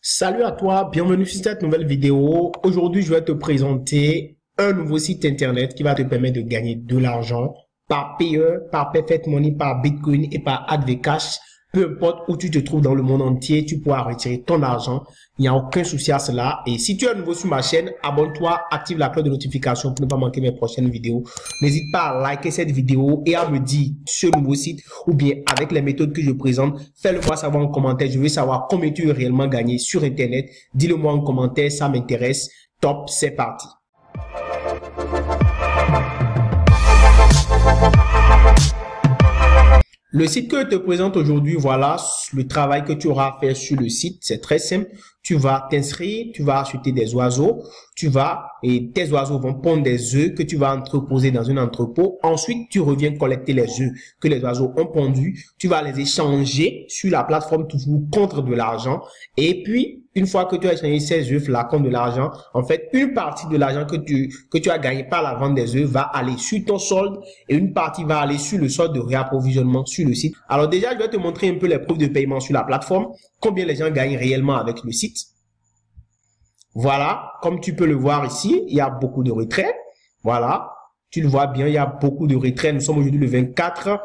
Salut à toi, bienvenue sur cette nouvelle vidéo. Aujourd'hui, je vais te présenter un nouveau site internet qui va te permettre de gagner de l'argent par PayPal, par Perfect Money, par Bitcoin et par AdVcash. Peu importe où tu te trouves dans le monde entier, tu pourras retirer ton argent. Il n'y a aucun souci à cela. Et si tu es nouveau sur ma chaîne, abonne-toi, active la cloche de notification pour ne pas manquer mes prochaines vidéos. N'hésite pas à liker cette vidéo et à me dire ce nouveau site ou bien avec les méthodes que je présente. Fais-le moi savoir en commentaire. Je veux savoir combien tu veux réellement gagner sur Internet. Dis-le moi en commentaire, ça m'intéresse. Top, c'est parti. Le site que je te présente aujourd'hui, voilà le travail que tu auras à faire sur le site. C'est très simple. Tu vas t'inscrire, tu vas acheter des oiseaux, et tes oiseaux vont pondre des œufs que tu vas entreposer dans un entrepôt. Ensuite, tu reviens collecter les œufs que les oiseaux ont pondus. Tu vas les échanger sur la plateforme toujours contre de l'argent. Et puis, une fois que tu as échangé ces œufs-là contre de l'argent, en fait, une partie de l'argent que tu as gagné par la vente des œufs va aller sur ton solde et une partie va aller sur le solde de réapprovisionnement sur le site. Alors déjà, je vais te montrer un peu les preuves de paiement sur la plateforme, combien les gens gagnent réellement avec le site. Voilà, comme tu peux le voir ici, il y a beaucoup de retraits. Voilà, tu le vois bien, il y a beaucoup de retraits. Nous sommes aujourd'hui le 24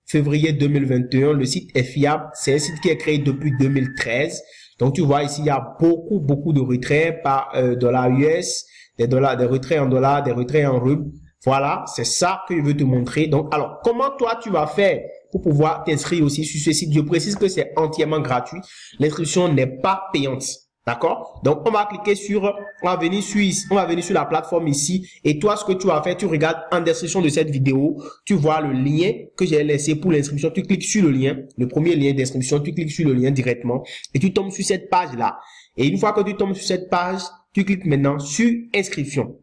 février 2021. Le site est fiable. C'est un site qui est créé depuis 2013. Donc, tu vois ici, il y a beaucoup de retraits par dollars US, des retraits en dollars, des retraits en rubles. Voilà, c'est ça que je veux te montrer. Donc, alors, comment toi, tu vas faire pour pouvoir t'inscrire aussi sur ce site? Je précise que c'est entièrement gratuit. L'inscription n'est pas payante. D'accord? Donc, on va cliquer on va venir sur la plateforme ici. Et toi, ce que tu vas faire, tu regardes en description de cette vidéo. Tu vois le lien que j'ai laissé pour l'inscription. Tu cliques sur le lien, le premier lien d'inscription. Tu cliques sur le lien directement et tu tombes sur cette page-là. Et une fois que tu tombes sur cette page, tu cliques maintenant sur inscription.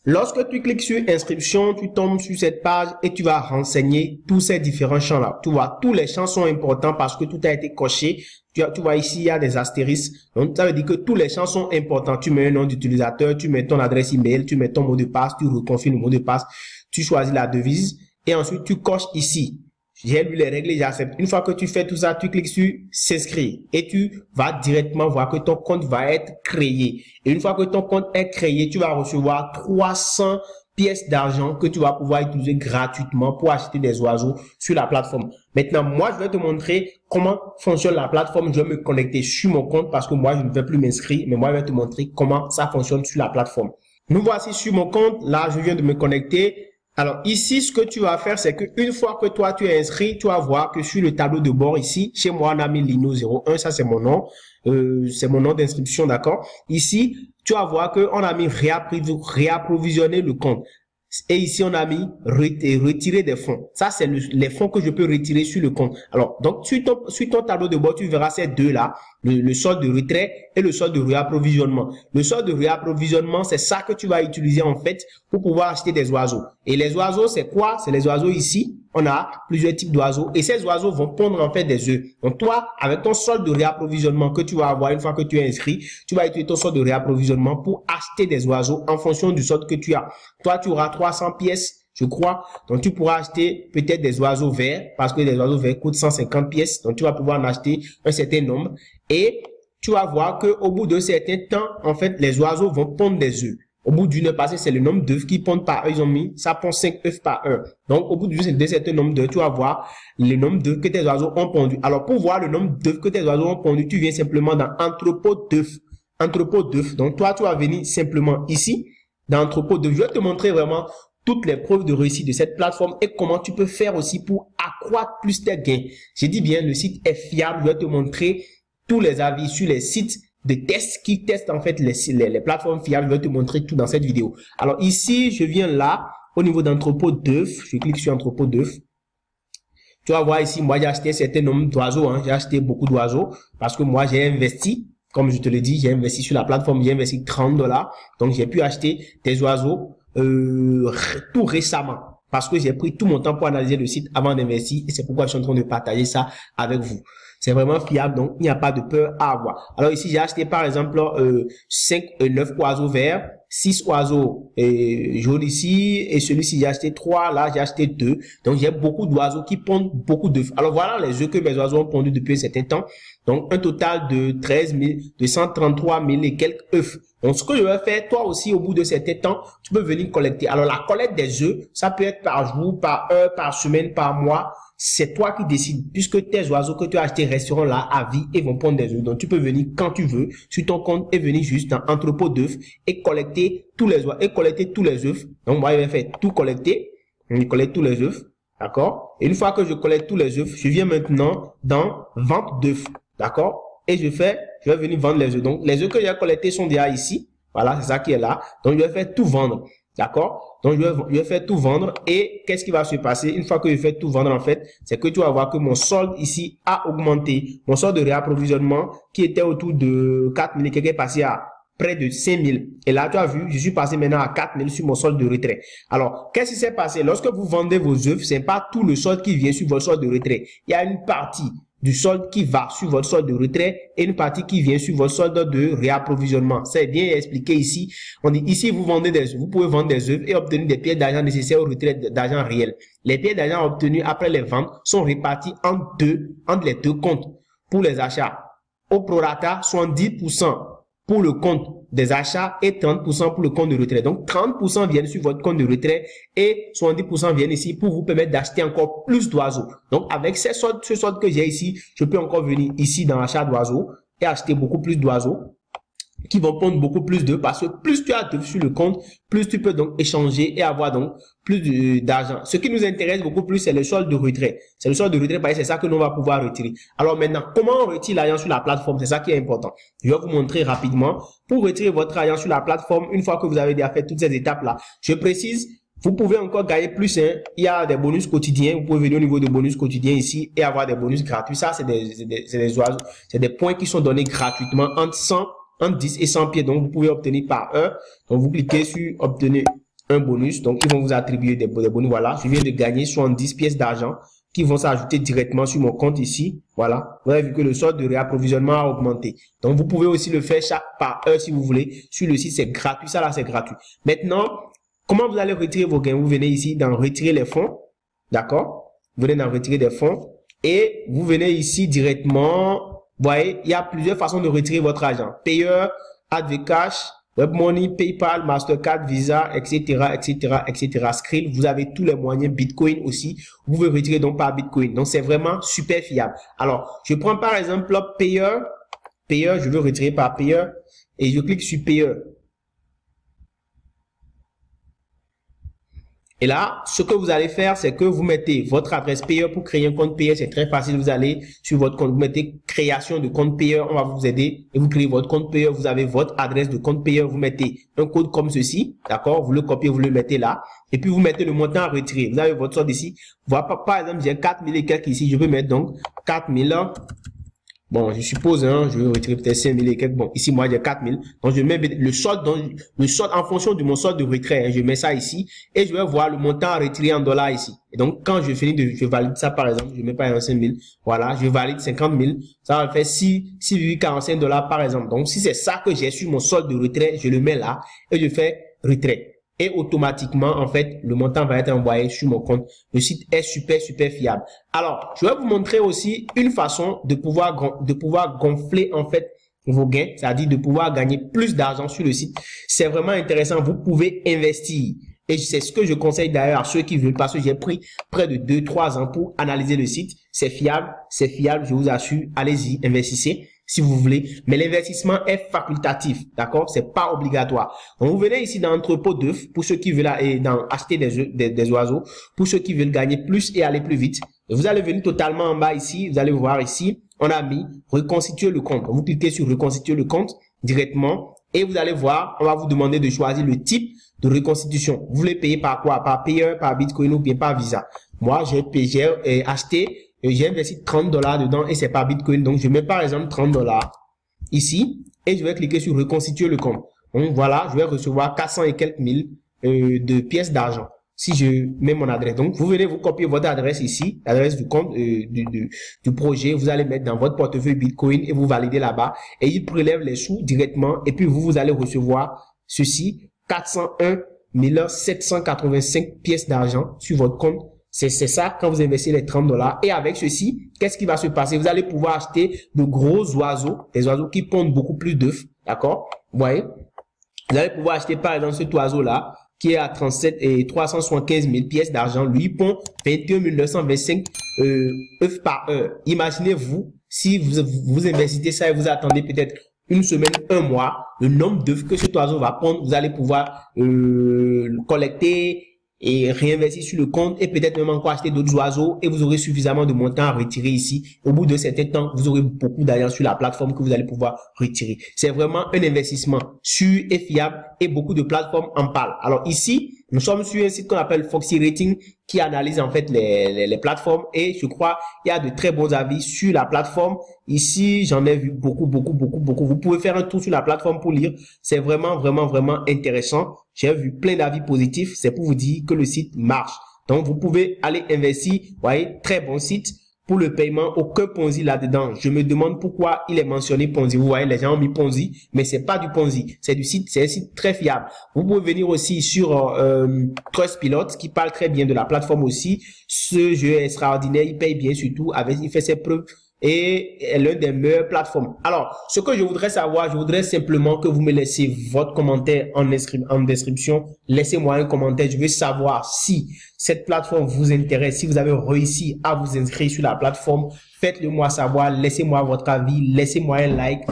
Lorsque tu cliques sur inscription, tu tombes sur cette page et tu vas renseigner tous ces différents champs-là. Tu vois, tous les champs sont importants parce que tout a été coché. Tu vois ici, il y a des astérisques. Donc, ça veut dire que tous les champs sont importants. Tu mets un nom d'utilisateur, tu mets ton adresse email, tu mets ton mot de passe, tu reconfirmes le mot de passe, tu choisis la devise et ensuite tu coches ici. J'ai lu les règles et j'accepte. Une fois que tu fais tout ça, tu cliques sur s'inscrire et tu vas directement voir que ton compte va être créé. Et une fois que ton compte est créé, tu vas recevoir 300 pièces d'argent que tu vas pouvoir utiliser gratuitement pour acheter des oiseaux sur la plateforme. Maintenant, moi, je vais te montrer comment fonctionne la plateforme. Je vais me connecter sur mon compte parce que moi, je ne vais plus m'inscrire, mais moi, je vais te montrer comment ça fonctionne sur la plateforme. Nous voici sur mon compte. Là, je viens de me connecter. Alors ici, ce que tu vas faire, c'est qu'une fois que toi, tu es inscrit, tu vas voir que sur le tableau de bord ici, chez moi, on a mis Lino01, ça c'est mon nom d'inscription, d'accord? Ici, tu vas voir qu'on a mis réapprovisionner le compte. Et ici, on a mis retirer des fonds. Ça, c'est les fonds que je peux retirer sur le compte. Alors, donc, sur ton tableau de bord, tu verras ces deux-là, le solde de retrait et le solde de réapprovisionnement. Le solde de réapprovisionnement, c'est ça que tu vas utiliser, en fait, pour pouvoir acheter des oiseaux. Et les oiseaux, c'est quoi? C'est les oiseaux ici. On a plusieurs types d'oiseaux et ces oiseaux vont pondre en fait des œufs. Donc toi, avec ton solde de réapprovisionnement que tu vas avoir une fois que tu es inscrit, tu vas utiliser ton solde de réapprovisionnement pour acheter des oiseaux en fonction du solde que tu as. Toi, tu auras 300 pièces, je crois. Donc tu pourras acheter peut-être des oiseaux verts parce que les oiseaux verts coûtent 150 pièces. Donc tu vas pouvoir en acheter un certain nombre et tu vas voir que au bout d'un certain temps, en fait, les oiseaux vont pondre des œufs. Au bout d'une heure passée, c'est le nombre d'œufs qui pondent par heure. Ils ont mis, ça pond 5 œufs par heure. Donc, au bout d'un certain nombre d'heures, tu vas voir le nombre d'œufs que tes oiseaux ont pondu. Alors, pour voir le nombre d'œufs que tes oiseaux ont pondu, tu viens simplement dans entrepôt d'œufs. Entrepôt d'œufs. Donc, toi, tu vas venir simplement ici, dans entrepôt d'œufs. Je vais te montrer vraiment toutes les preuves de réussite de cette plateforme et comment tu peux faire aussi pour accroître plus tes gains. J'ai dit bien, le site est fiable. Je vais te montrer tous les avis sur les sites de tests qui testent en fait les plateformes fiables. Je vais te montrer tout dans cette vidéo. Alors ici, je viens là, au niveau d'entrepôt d'œufs. Je clique sur entrepôt d'œufs. Tu vas voir ici, moi j'ai acheté un certain nombre d'oiseaux. J'ai acheté beaucoup d'oiseaux parce que moi j'ai investi, comme je te le dis, j'ai investi sur la plateforme, j'ai investi 30 $. Donc j'ai pu acheter des oiseaux tout récemment. Parce que j'ai pris tout mon temps pour analyser le site avant d'investir et c'est pourquoi je suis en train de partager ça avec vous. C'est vraiment fiable, donc il n'y a pas de peur à avoir. Alors ici, j'ai acheté par exemple 9 oiseaux verts. 6 oiseaux jaunes ici, et celui-ci j'ai acheté 3, là j'ai acheté 2. Donc j'ai beaucoup d'oiseaux qui pondent beaucoup d'œufs. Alors voilà les œufs que mes oiseaux ont pondus depuis un certain temps. Donc un total de 233 000 et quelques œufs. Donc ce que je vais faire, toi aussi au bout de certain temps, tu peux venir collecter. Alors la collecte des œufs, ça peut être par jour, par heure, par semaine, par mois. C'est toi qui décides, puisque tes oiseaux que tu as achetés resteront là à vie et vont pondre des œufs. Donc tu peux venir quand tu veux sur ton compte et venir juste dans entrepôt d'œufs et collecter tous les œufs. Donc moi je vais faire tout collecter. Je collecte tous les œufs, d'accord? Et une fois que je collecte tous les œufs, je viens maintenant dans vente d'œufs, d'accord? Et je vais venir vendre les œufs. Donc les œufs que j'ai collectés sont déjà ici. Voilà, c'est ça qui est là. Donc je vais faire tout vendre. D'accord? Donc, je vais faire tout vendre. Et qu'est-ce qui va se passer? Une fois que je fais tout vendre, en fait, c'est que tu vas voir que mon solde ici a augmenté. Mon solde de réapprovisionnement qui était autour de 4 000 et quelques est passé à près de 5 000. Et là, tu as vu, je suis passé maintenant à 4 000 sur mon solde de retrait. Alors, qu'est-ce qui s'est passé? Lorsque vous vendez vos œufs, c'est pas tout le solde qui vient sur votre solde de retrait. Il y a une partie du solde qui va sur votre solde de retrait et une partie qui vient sur votre solde de réapprovisionnement. C'est bien expliqué ici. On dit ici, vous vendez des œufs. Vous pouvez vendre des œufs et obtenir des pièces d'argent nécessaires au retrait d'argent réel. Les pièces d'argent obtenues après les ventes sont réparties entre les deux comptes pour les achats. Au prorata, 70% pour le compte des achats et 30% pour le compte de retrait. Donc, 30% viennent sur votre compte de retrait et 70% viennent ici pour vous permettre d'acheter encore plus d'oiseaux. Donc, avec ce solde que j'ai ici, je peux encore venir ici dans l'achat d'oiseaux et acheter beaucoup plus d'oiseaux qui vont pondre beaucoup plus d'œufs parce que plus tu as d'œufs sur le compte, plus tu peux donc échanger et avoir donc plus d'argent. Ce qui nous intéresse beaucoup plus, c'est le solde de retrait. C'est le solde de retrait parce que c'est ça que nous va pouvoir retirer. Alors maintenant, comment on retire l'argent sur la plateforme? C'est ça qui est important. Je vais vous montrer rapidement. Pour retirer votre argent sur la plateforme, une fois que vous avez déjà fait toutes ces étapes-là, je précise, vous pouvez encore gagner plus. Il y a des bonus quotidiens. Vous pouvez venir au niveau de bonus quotidiens ici et avoir des bonus gratuits. Ça, c'est des oiseaux. C'est des points qui sont donnés gratuitement entre 10 et 100 pieds. Donc, vous pouvez obtenir par heure. Donc, vous cliquez sur obtenir un bonus. Donc, ils vont vous attribuer des bonus. Voilà. Je viens de gagner 70 pièces d'argent qui vont s'ajouter directement sur mon compte ici. Voilà. Vous avez vu que le solde de réapprovisionnement a augmenté. Donc, vous pouvez aussi le faire par heure si vous voulez. Sur le site, c'est gratuit. Ça, là, c'est gratuit. Maintenant, comment vous allez retirer vos gains? Vous venez ici dans retirer les fonds. D'accord? Vous venez dans retirer des fonds. Et vous venez ici directement. Vous voyez, il y a plusieurs façons de retirer votre argent. Payeur, Advcash, WebMoney, PayPal, Mastercard, Visa, etc., etc., etc. Skrill, vous avez tous les moyens. Bitcoin aussi. Vous pouvez retirer donc par Bitcoin. Donc, c'est vraiment super fiable. Alors, je prends par exemple Payeur. Payeur, je veux retirer par Payeur. Et je clique sur Payeur. Et là, ce que vous allez faire, c'est que vous mettez votre adresse payeur pour créer un compte payeur. C'est très facile. Vous allez sur votre compte, vous mettez création de compte payeur. On va vous aider et vous créez votre compte payeur. Vous avez votre adresse de compte payeur. Vous mettez un code comme ceci. D'accord? Vous le copiez, vous le mettez là. Et puis, vous mettez le montant à retirer. Vous avez votre solde ici. Voilà, par exemple, j'ai 4 000 et quelques ici. Je peux mettre donc 4 000. Bon, je suppose, je vais retirer peut-être 5 000 et quelques. Bon, ici, moi, j'ai 4 000. Donc, je mets le solde en fonction de mon solde de retrait. Je mets ça ici et je vais voir le montant à retirer en dollars ici. Et donc, quand je finis je valide ça, par exemple, je mets par exemple 5 000. Voilà, je valide 50 000. Ça va faire 6,45 $ par exemple. Donc, si c'est ça que j'ai sur mon solde de retrait, je le mets là et je fais retrait. Et automatiquement, en fait, le montant va être envoyé sur mon compte. Le site est super fiable. Alors, je vais vous montrer aussi une façon de pouvoir gonfler, en fait, vos gains, c'est-à-dire de pouvoir gagner plus d'argent sur le site. C'est vraiment intéressant. Vous pouvez investir. Et c'est ce que je conseille d'ailleurs à ceux qui veulent, parce que j'ai pris près de 2-3 ans pour analyser le site. C'est fiable, je vous assure. Allez-y, investissez si vous voulez, mais l'investissement est facultatif, d'accord? C'est pas obligatoire. Donc, vous venez ici dans l'entrepôt d'œufs pour ceux qui veulent acheter des oiseaux, pour ceux qui veulent gagner plus et aller plus vite. Et vous allez venir totalement en bas ici, vous allez voir ici, on a mis reconstituer le compte. Vous cliquez sur reconstituer le compte directement et vous allez voir, on va vous demander de choisir le type de reconstitution. Vous voulez payer par quoi? Par payeur, par Bitcoin ou bien par Visa. Moi, j'ai acheté. J'ai investi 30 $ dedans et c'est pas Bitcoin. Donc, je mets par exemple 30 $ ici et je vais cliquer sur reconstituer le compte. Donc, voilà, je vais recevoir 400 et quelques mille de pièces d'argent si je mets mon adresse. Donc, vous venez vous copier votre adresse ici, l'adresse du compte du projet. Vous allez mettre dans votre portefeuille Bitcoin et vous validez là-bas et il prélève les sous directement et puis vous allez recevoir ceci 401 785 pièces d'argent sur votre compte. C'est ça quand vous investissez les $30. Et avec ceci, qu'est-ce qui va se passer? Vous allez pouvoir acheter de gros oiseaux, des oiseaux qui pondent beaucoup plus d'œufs. D'accord? Vous voyez? Vous allez pouvoir acheter par exemple cet oiseau-là qui est à 37 et 375 000 pièces d'argent. Lui, il pond 21 925 œufs par heure. Imaginez-vous, si vous investissez ça et vous attendez peut-être une semaine, un mois, le nombre d'œufs que cet oiseau va pondre, vous allez pouvoir collecter et réinvestir sur le compte et peut-être même encore acheter d'autres oiseaux et vous aurez suffisamment de montants à retirer ici. Au bout de certain temps, vous aurez beaucoup d'argent sur la plateforme que vous allez pouvoir retirer. C'est vraiment un investissement sûr et fiable et beaucoup de plateformes en parlent. Alors ici, nous sommes sur un site qu'on appelle Foxy Rating qui analyse en fait les plateformes et je crois il y a de très bons avis sur la plateforme. Ici, j'en ai vu beaucoup. Vous pouvez faire un tour sur la plateforme pour lire. C'est vraiment intéressant. J'ai vu plein d'avis positifs. C'est pour vous dire que le site marche. Donc, vous pouvez aller investir. Vous voyez, très bon site. Pour le paiement, aucun Ponzi là-dedans. Je me demande pourquoi il est mentionné Ponzi. Vous voyez, les gens ont mis Ponzi, mais c'est pas du Ponzi. C'est du site, c'est un site très fiable. Vous pouvez venir aussi sur Trustpilot, qui parle très bien de la plateforme aussi. Ce jeu est extraordinaire, il paye bien surtout, il fait ses preuves et est l'un des meilleures plateformes. Alors, ce que je voudrais savoir, je voudrais simplement que vous me laissiez votre commentaire en description. Laissez-moi un commentaire. Je veux savoir si cette plateforme vous intéresse, si vous avez réussi à vous inscrire sur la plateforme. Faites-le moi savoir. Laissez-moi votre avis. Laissez-moi un like.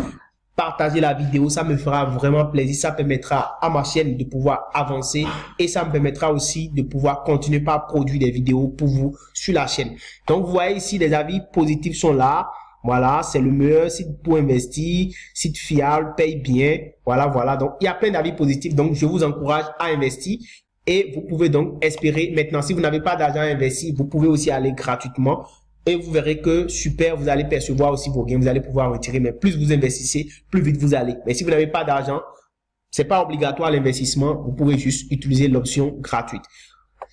Partagez la vidéo, ça me fera vraiment plaisir, ça permettra à ma chaîne de pouvoir avancer et ça me permettra aussi de pouvoir continuer par produire des vidéos pour vous sur la chaîne. Donc vous voyez ici, les avis positifs sont là. Voilà, c'est le meilleur site pour investir, site fiable, paye bien. Voilà. Donc il y a plein d'avis positifs, donc je vous encourage à investir. Et vous pouvez donc espérer maintenant, si vous n'avez pas d'argent à investir, vous pouvez aussi aller gratuitement. Et vous verrez que super, vous allez percevoir aussi vos gains, vous allez pouvoir retirer, mais plus vous investissez, plus vite vous allez. Mais si vous n'avez pas d'argent, c'est pas obligatoire l'investissement, vous pouvez juste utiliser l'option gratuite.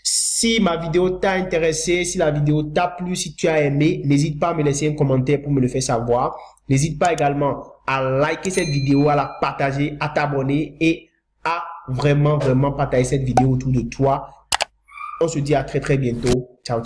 Si ma vidéo t'a intéressé, si la vidéo t'a plu, si tu as aimé, n'hésite pas à me laisser un commentaire pour me le faire savoir. N'hésite pas également à liker cette vidéo, à la partager, à t'abonner et à vraiment partager cette vidéo autour de toi. On se dit à très bientôt. Ciao.